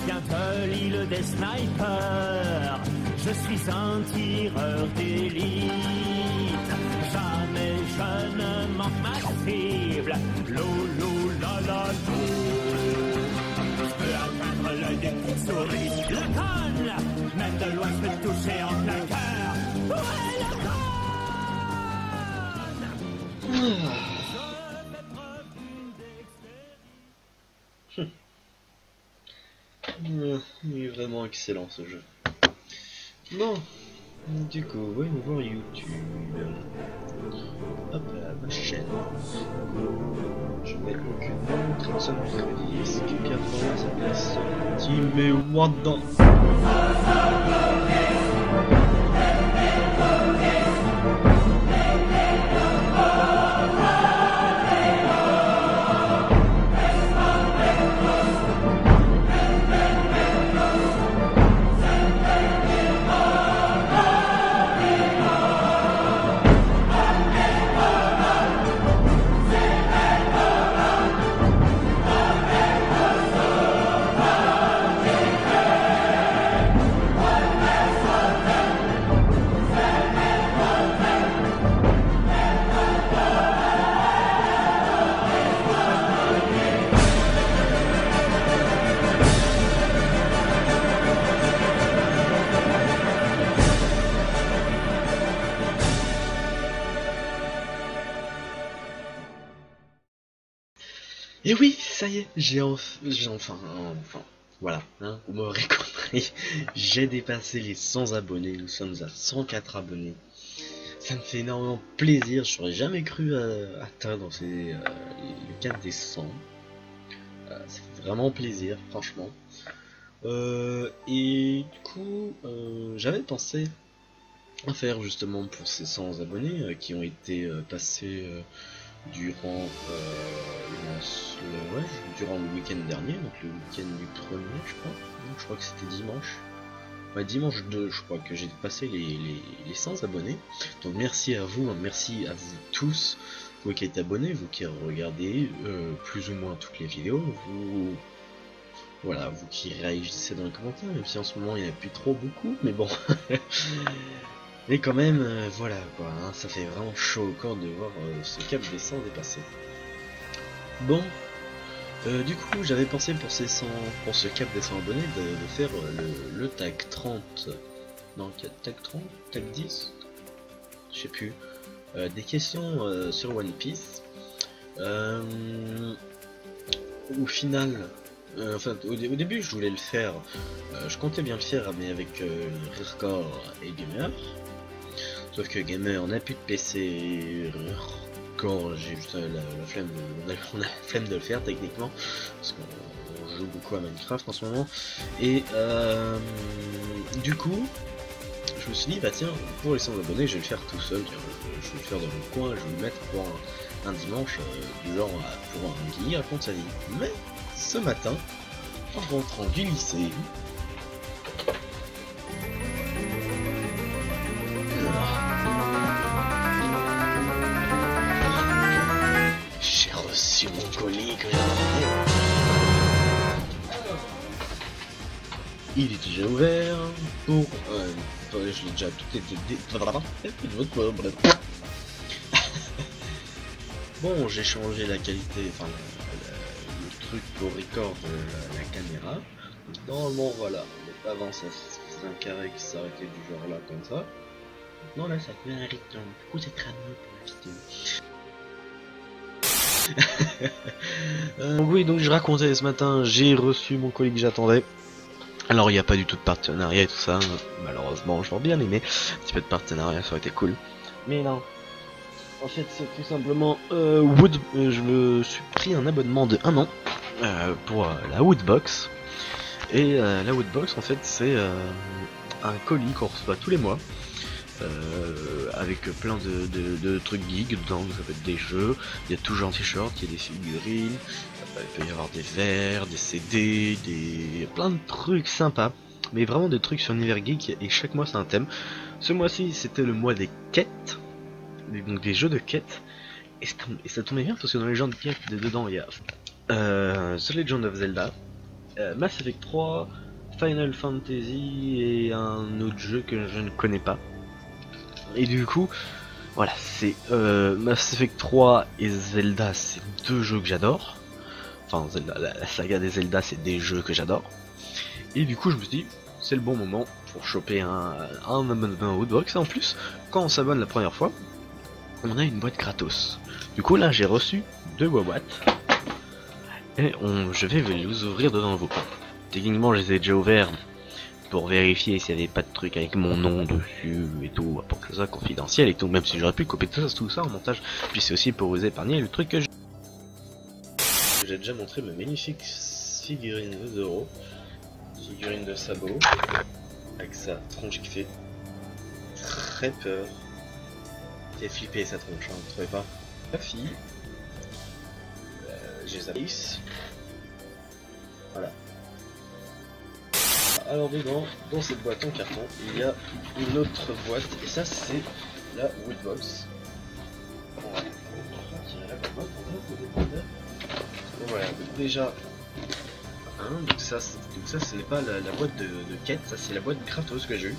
viens de l'île des snipers. Je suis un tireur d'élite. Jamais je ne manque ma cible. Loulou la la lou. Je peux atteindre l'œil des petites souris. La conne, même de loin je peux te toucher en plein cœur. Ouais, la conne. Il est vraiment excellent ce jeu. Bon, du coup, voyons voir YouTube. Hop là, ma chaîne. Je n'ai aucune montre, ça me dit Skipia pour sa place. Team mais what the... Et oui, ça y est, j'ai enfin, voilà, hein, vous m'aurez compris, j'ai dépassé les 100 abonnés, nous sommes à 104 abonnés. Ça me fait énormément plaisir, je n'aurais jamais cru atteindre le cap des 100. Ça fait vraiment plaisir, franchement. Et du coup, j'avais pensé à faire justement pour ces 100 abonnés qui ont été passés... durant durant le week-end dernier, donc le week-end du 1er je crois, donc je crois que c'était dimanche, ouais, dimanche 2 je crois que j'ai passé les 100 abonnés, donc merci à vous, hein, merci à vous tous, vous qui êtes abonnés, vous qui regardez plus ou moins toutes les vidéos, vous voilà, vous qui réagissez dans les commentaires, même si en ce moment il n'y en a plus trop beaucoup, mais bon. Et quand même, voilà quoi, hein, ça fait vraiment chaud au corps de voir ce cap des 100 dépasser. Bon, du coup j'avais pensé pour ce cap des 100 abonnés de faire le tag 30, non tag 30, tag 10, je sais plus, des questions sur One Piece. Au final, enfin au début je voulais le faire, je comptais bien le faire mais avec Record et Gamer. Sauf que Gamer n'a plus de PC, quand j'ai juste la flemme on a la flemme de le faire techniquement, parce qu'on joue beaucoup à Minecraft en ce moment. Et du coup, je me suis dit, bah tiens, pour les 100 abonnés, je vais le faire tout seul, je vais le faire dans le coin, je vais le mettre pour un dimanche, du genre pour un qui raconte sa vie. Mais ce matin, en rentrant du lycée, j'ai reçu mon colis que j'avais. Il est déjà ouvert pour... je l'ai déjà tout été... Bon, j'ai changé la qualité, enfin le truc pour record de la caméra. Normalement, voilà, avant ça faisait un carré qui s'arrêtait du genre là, comme ça. Non, là ça fait un rectangle, du coup c'est très mieux pour la vidéo. Oui, donc je racontais ce matin, j'ai reçu mon colis que j'attendais. Alors il n'y a pas du tout de partenariat et tout ça, malheureusement j'aurais bien aimé un petit peu de partenariat, ça aurait été cool. Mais non, en fait c'est tout simplement je me suis pris un abonnement de 1 an pour la Woodbox. Et la Woodbox en fait c'est un colis qu'on reçoit tous les mois. Avec plein de trucs geeks dedans, ça peut être des jeux, il y a toujours un t-shirt, il y a des figurines, il peut y avoir des verres, des CD, plein de trucs sympas, mais vraiment des trucs sur l'univers geek, et chaque mois c'est un thème. Ce mois-ci c'était le mois des quêtes, donc des jeux de quêtes, et ça tombait bien parce que dans les jeux de quêtes dedans il y a The Legend of Zelda, Mass Effect 3, Final Fantasy et un autre jeu que je ne connais pas. Et du coup, voilà, c'est Mass Effect 3 et Zelda, c'est deux jeux que j'adore. Enfin, Zelda, la saga des Zelda, c'est des jeux que j'adore. Et du coup, je me suis dit, c'est le bon moment pour choper un abonnement Woodbox. Et en plus, quand on s'abonne la première fois, on a une boîte gratos. Du coup, là, j'ai reçu deux boîtes. Et je vais les ouvrir devant vous. Techniquement, je les ai déjà ouverts pour vérifier s'il n'y avait pas de truc avec mon nom dessus et tout, pour que ce soit confidentiel et tout, même si j'aurais pu couper tout ça en montage. Puis c'est aussi pour vous épargner le truc que j'ai déjà montré, ma magnifique figurine de Zoro, figurine de sabot, avec sa tronche qui fait très peur. Qui fait flipper sa tronche, hein, vous trouvez pas? La fille, j'ai Alice, voilà. Alors dedans, dans cette boîte en carton, il y a une autre boîte, et ça c'est la Woodbox. Voilà, donc déjà, donc ça c'est pas la boîte de quête, ça c'est la boîte gratos que j'ai eu.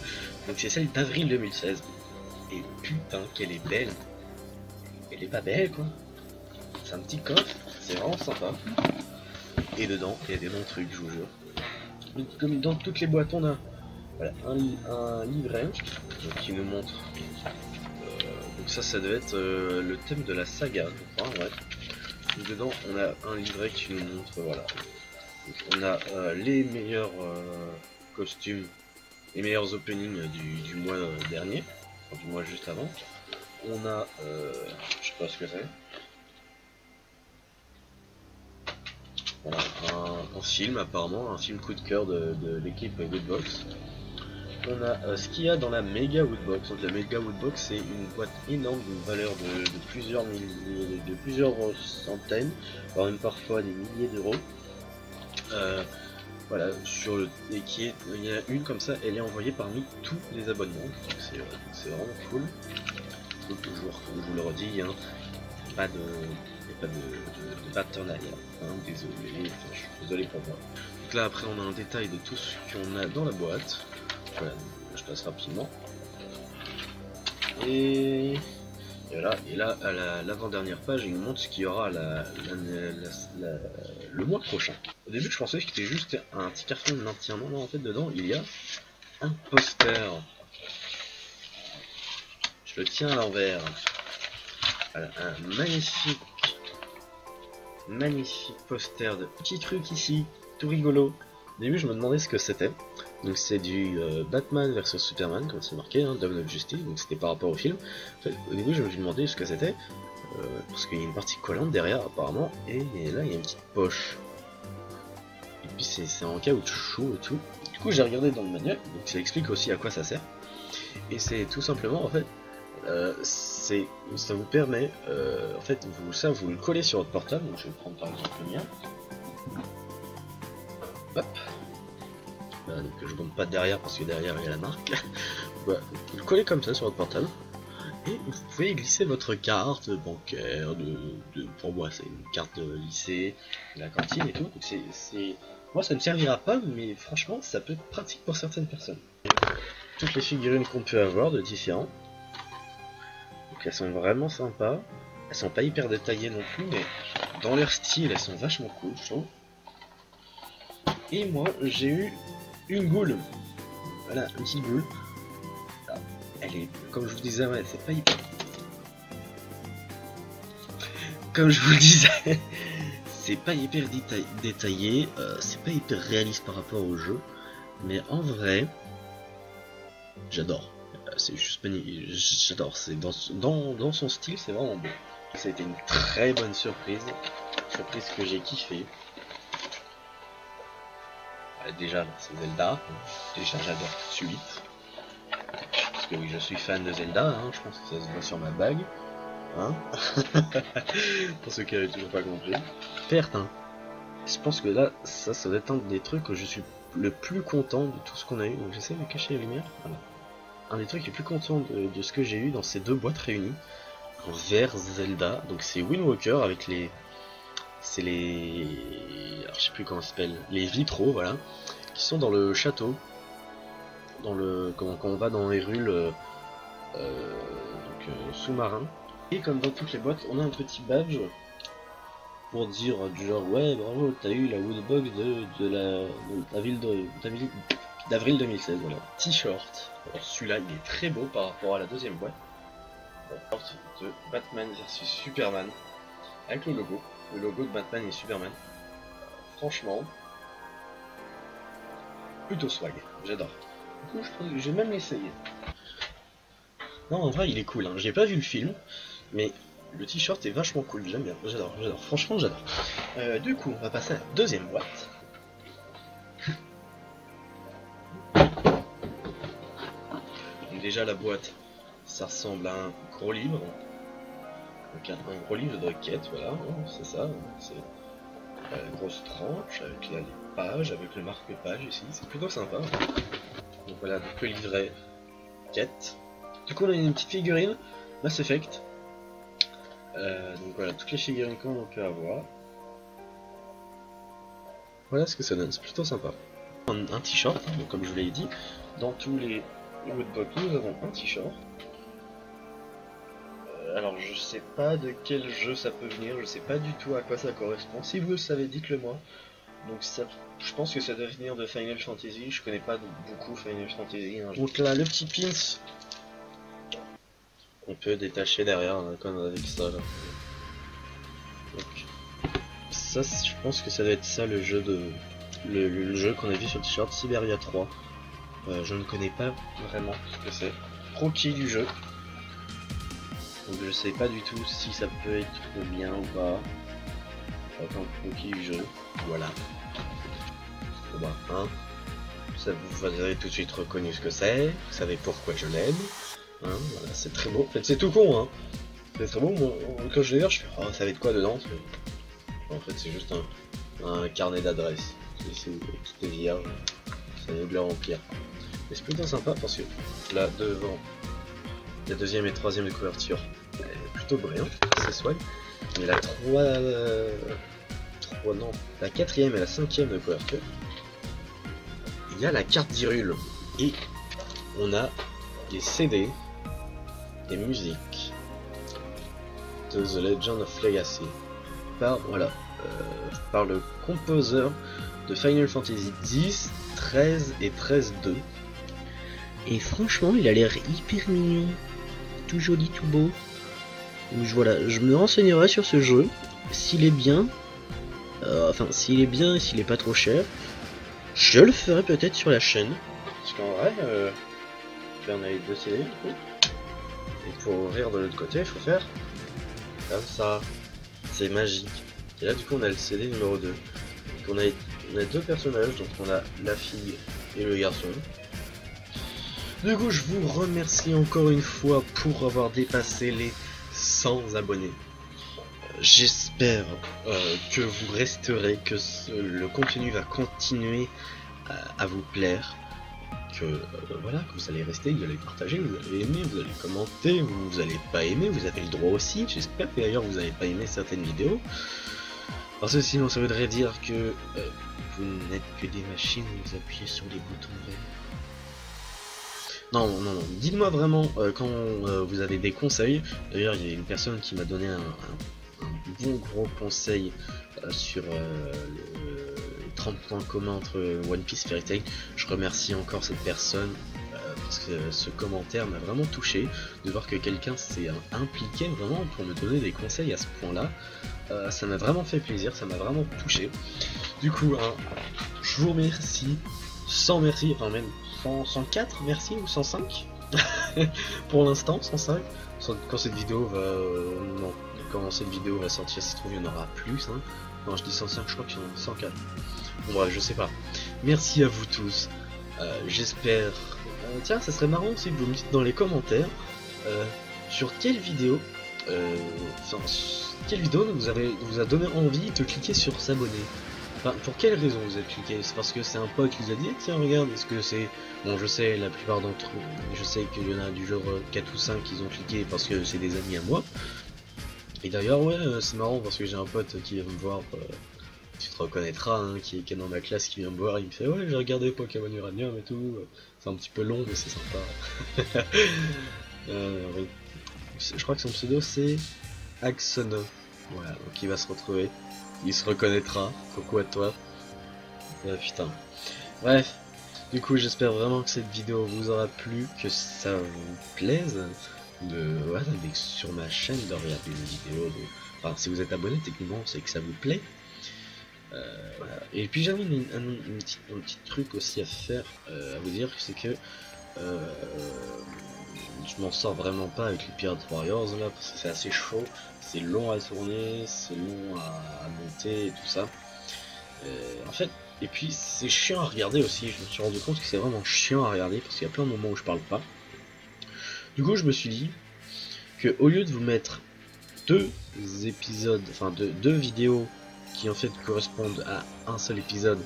Donc c'est celle d'avril 2016. Et putain qu'elle est belle. Elle est pas belle quoi. C'est un petit coffre, c'est vraiment sympa. Et dedans, il y a des bons trucs, je vous jure. Comme dans toutes les boîtes, on a voilà, un livret qui nous montre. Donc ça devait être le thème de la saga, je crois, ouais. Donc dedans, on a un livret qui nous montre, voilà. Donc on a les meilleurs costumes, les meilleurs openings du mois dernier, enfin, du mois juste avant. On a, je sais pas ce que c'est. Voilà, un film apparemment, un film coup de cœur de l'équipe Woodbox. On a ce qu'il y a dans la Mega Woodbox. Donc la Mega Woodbox c'est une boîte énorme d'une valeur de plusieurs milliers, de plusieurs centaines, voire même parfois des milliers d'euros. Voilà, et il y a une comme ça, elle est envoyée parmi tous les abonnements. Donc c'est vraiment cool. Donc toujours, comme je vous le redis, hein, pas de partenariat, hein, désolé, enfin, je suis désolé pour moi. Donc là après on a un détail de tout ce qu'on a dans la boîte. Voilà, je passe rapidement. Et voilà, et là à l'avant-dernière page il nous montre ce qu'il y aura le mois prochain. Au début je pensais que c'était juste un petit carton de maintien, non en fait dedans il y a un poster. Je le tiens à l'envers. Voilà, un magnifique poster de petits trucs ici, tout rigolo. Au début je me demandais ce que c'était. Donc c'est du Batman vs Superman, comme c'est marqué, hein, Dawn of Justice, donc c'était par rapport au film. En fait, au début je me suis demandé ce que c'était, parce qu'il y a une partie collante derrière apparemment, et là il y a une petite poche. Et puis c'est en caoutchouc et tout. Du coup j'ai regardé dans le manuel, donc ça explique aussi à quoi ça sert. Et c'est tout simplement en fait, ça vous permet, en fait vous le collez sur votre portable, donc je vais prendre par exemple le mien. Hop. Voilà, donc je ne monte pas derrière parce que derrière il y a la marque. Voilà, vous le collez comme ça sur votre portable et vous pouvez glisser votre carte bancaire, pour moi c'est une carte de lycée, de la cantine et tout. Donc moi ça ne servira pas, mais franchement ça peut être pratique pour certaines personnes. Toutes les figurines qu'on peut avoir de différents. Donc elles sont vraiment sympas. Elles sont pas hyper détaillées non plus, mais dans leur style elles sont vachement cool je trouve. Et moi j'ai eu une goule, voilà, une petite goule. Elle est, comme je vous disais, ouais, c'est pas hyper. Comme je vous le disais, c'est pas hyper détaillé, c'est pas hyper réaliste par rapport au jeu, mais en vrai, j'adore. C'est juste magnifique, j'adore. C'est dans son style, c'est vraiment beau. Ça a été une très bonne surprise que j'ai kiffé. Déjà c'est Zelda, déjà j'adore tout de suite, parce que oui je suis fan de Zelda, hein, je pense que ça se voit sur ma bague, hein. Pour ceux qui n'avaient toujours pas compris. Perte, hein. Je pense que là ça doit être un des trucs que je suis le plus content de tout ce qu'on a eu, donc j'essaie de cacher la lumière, voilà. Un des trucs les plus contents de ce que j'ai eu dans ces deux boîtes réunies, vers Zelda, donc c'est Wind Walker avec les c'est les... alors, je sais plus comment ça s'appelle, les vitraux, voilà, qui sont dans le château, dans le... quand on va dans les rues sous-marins. Et comme dans toutes les boîtes, on a un petit badge pour dire du genre ouais bravo, t'as eu la Woodbox de d'avril 2016, voilà. T-shirt, alors celui-là il est très beau par rapport à la deuxième boîte. T-shirt de Batman vs Superman, avec le logo de Batman et Superman. Franchement, plutôt swag, j'adore. Du coup je vais même l'essayer. Non, en vrai il est cool, hein. J'ai pas vu le film, mais le t-shirt est vachement cool, j'aime bien, j'adore, franchement j'adore. Du coup, on va passer à la deuxième boîte. Donc déjà la boîte, ça ressemble à un gros livre. Donc un gros livre de quête, voilà, c'est ça. C'est la grosse tranche avec là, les pages, avec le marque-page ici, c'est plutôt sympa. Donc voilà, donc le livret quête. Du coup on a une petite figurine Mass Effect. Donc voilà, toutes les figurines qu'on peut avoir. Voilà ce que ça donne, c'est plutôt sympa. Un t-shirt, hein, donc comme je vous l'ai dit, dans tous les Woodbox nous avons un t-shirt. Alors je sais pas de quel jeu ça peut venir, je sais pas du tout à quoi ça correspond. Si vous le savez, dites-le moi. Donc ça, je pense que ça doit venir de Final Fantasy, je connais pas beaucoup Final Fantasy. Hein. Donc là, le petit pins on peut détacher derrière, hein, comme avec ça là. Donc, ça je pense que ça doit être ça le jeu le jeu qu'on a vu sur le t-shirt, Siberia 3. Je ne connais pas vraiment ce que c'est. Croquis du jeu. Donc je sais pas du tout si ça peut être bien ou pas. Attends, croquis du jeu. Voilà. Bon bah, hein. Ça, vous avez tout de suite reconnu ce que c'est. Vous savez pourquoi je l'aime. Hein, voilà, c'est très beau. En fait, c'est tout con, hein. C'est très beau. Moi, quand je l'ai vu, je fais, oh, ça va être quoi dedans? En fait, c'est juste un carnet d'adresses. Ici, tout est vierge. Ça va de le remplir. Mais c'est plutôt sympa parce que là, devant, la deuxième et troisième de couverture, elle est plutôt brillante, c'est swag. Mais la la quatrième et la cinquième de couverture, il y a la carte d'Hyrule. Et on a des CD, des musiques de The Legend of Legacy par le composeur de Final Fantasy X, 13 et 13-2. Et franchement, il a l'air hyper mignon, tout joli, tout beau. Donc voilà, je me renseignerai sur ce jeu, s'il est bien, s'il est bien et s'il est pas trop cher, je le ferai peut-être sur la chaîne. Parce qu'en vrai, là on a les deux CD du coup. Et pour ouvrir de l'autre côté, il faut faire comme ça. C'est magique. Et là du coup on a le CD numéro 2. Donc on a deux personnages, donc on a la fille et le garçon. Du coup je vous remercie encore une fois pour avoir dépassé les 100 abonnés. J'espère que vous resterez, que le contenu va continuer à vous plaire. Que voilà, que vous allez rester, vous allez partager, vous allez aimer, vous allez commenter, vous allez pas aimer, vous avez le droit aussi. J'espère que d'ailleurs vous n'avez pas aimé certaines vidéos, parce que sinon ça voudrait dire que vous n'êtes que des machines, vous appuyez sur les boutons verts. Non, dites-moi vraiment quand vous avez des conseils. D'ailleurs il y a une personne qui m'a donné un bon gros conseil sur les 30 points communs entre One Piece et Fairy Tail. Je remercie encore cette personne parce que ce commentaire m'a vraiment touché, de voir que quelqu'un s'est impliqué vraiment pour me donner des conseils à ce point là. Ça m'a vraiment fait plaisir, ça m'a vraiment touché. Du coup, je vous remercie, 100 merci, enfin même 104 merci ou 105 pour l'instant, 105. Quand cette vidéo va... non, quand cette vidéo va sortir, si trouve il y en aura plus, hein. Non, je dis 105, je crois qu'il y en a 104. Bon bref, je sais pas. Merci à vous tous. J'espère... tiens, ça serait marrant si vous me dites dans les commentaires sur quelle vidéo vous a donné envie de cliquer sur s'abonner. Enfin, pour quelle raison vous avez cliqué? C'est parce que c'est un pote qui vous a dit tiens regarde, est-ce que c'est... Bon, je sais, la plupart d'entre eux, je sais qu'il y en a du genre 4 ou 5 qui ont cliqué parce que c'est des amis à moi. Et d'ailleurs, ouais, c'est marrant parce que j'ai un pote qui vient me voir, tu te reconnaîtras, hein, qui est dans ma classe, qui vient me voir, il me fait ouais, j'ai regardé Pokémon Uranium et tout, c'est un petit peu long mais c'est sympa. Oui. Je crois que son pseudo c'est Axono, voilà, donc il va se retrouver, il se reconnaîtra, coucou à toi. Putain. Bref, du coup j'espère vraiment que cette vidéo vous aura plu, que ça vous plaise, voilà, sur ma chaîne de regarder des vidéos, enfin si vous êtes abonné techniquement c'est que ça vous plaît. Voilà. Et puis j'avais un petit truc aussi à faire, à vous dire, c'est que je m'en sors vraiment pas avec les Pirate Warriors là, parce que c'est assez chaud, c'est long à tourner, c'est long à monter et tout ça. En fait, et puis c'est chiant à regarder aussi, je me suis rendu compte que c'est vraiment chiant à regarder parce qu'il y a plein de moments où je parle pas. Du coup je me suis dit que au lieu de vous mettre deux épisodes, enfin deux vidéos qui en fait correspondent à un seul épisode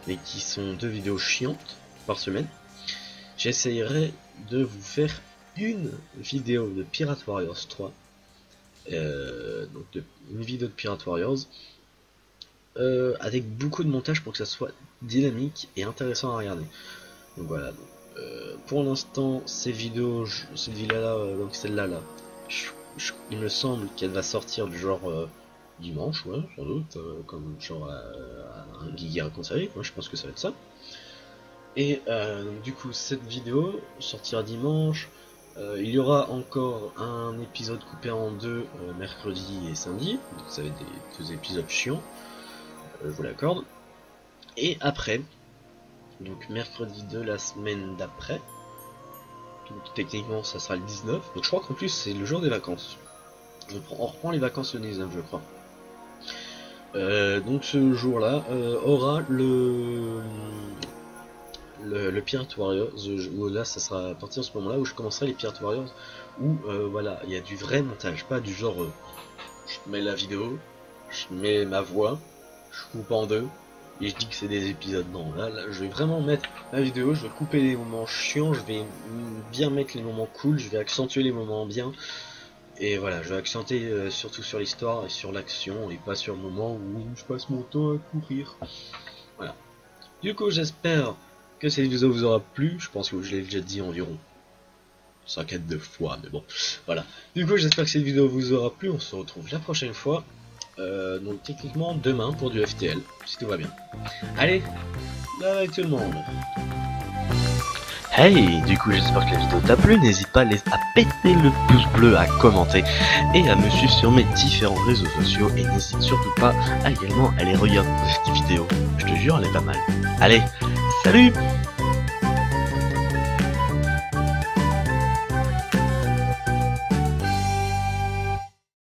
mais qui sont deux vidéos chiantes par semaine, j'essayerai de vous faire une vidéo de Pirate Warriors 3, donc une vidéo de Pirate Warriors avec beaucoup de montage pour que ça soit dynamique et intéressant à regarder. Donc voilà, pour l'instant cette vidéo là, donc celle-là là, il me semble qu'elle va sortir du genre dimanche, ouais, sans doute, comme genre un giga conservé, moi je pense que ça va être ça. Et donc du coup cette vidéo sortira dimanche. Il y aura encore un épisode coupé en deux mercredi et samedi, donc ça va être deux épisodes chiants, je vous l'accorde. Et après, donc mercredi de la semaine d'après, donc techniquement ça sera le 19, donc je crois qu'en plus c'est le jour des vacances. On reprend les vacances le 19 je crois. Donc ce jour là aura le Pirate Warriors, où là ça sera à partir de ce moment là où je commencerai les Pirate Warriors, où voilà, il y a du vrai montage, pas du genre je mets la vidéo, je mets ma voix, je coupe en deux et je dis que c'est des épisodes. Non, là je vais vraiment mettre la vidéo, je vais couper les moments chiants, je vais bien mettre les moments cool, je vais accentuer les moments bien, et voilà, je vais accentuer surtout sur l'histoire et sur l'action et pas sur le moment où je passe mon temps à courir. Voilà, du coup j'espère que cette vidéo vous aura plu. Je pense que je l'ai déjà dit environ 52 fois, mais bon, voilà. Du coup, j'espère que cette vidéo vous aura plu. On se retrouve la prochaine fois. Donc, techniquement, demain pour du FTL, si tout va bien. Allez, bye tout le monde. Hey, du coup j'espère que la vidéo t'a plu, n'hésite pas à péter le pouce bleu, à commenter et à me suivre sur mes différents réseaux sociaux, et n'hésite surtout pas à également aller regarder cette vidéo, je te jure elle est pas mal. Allez, salut!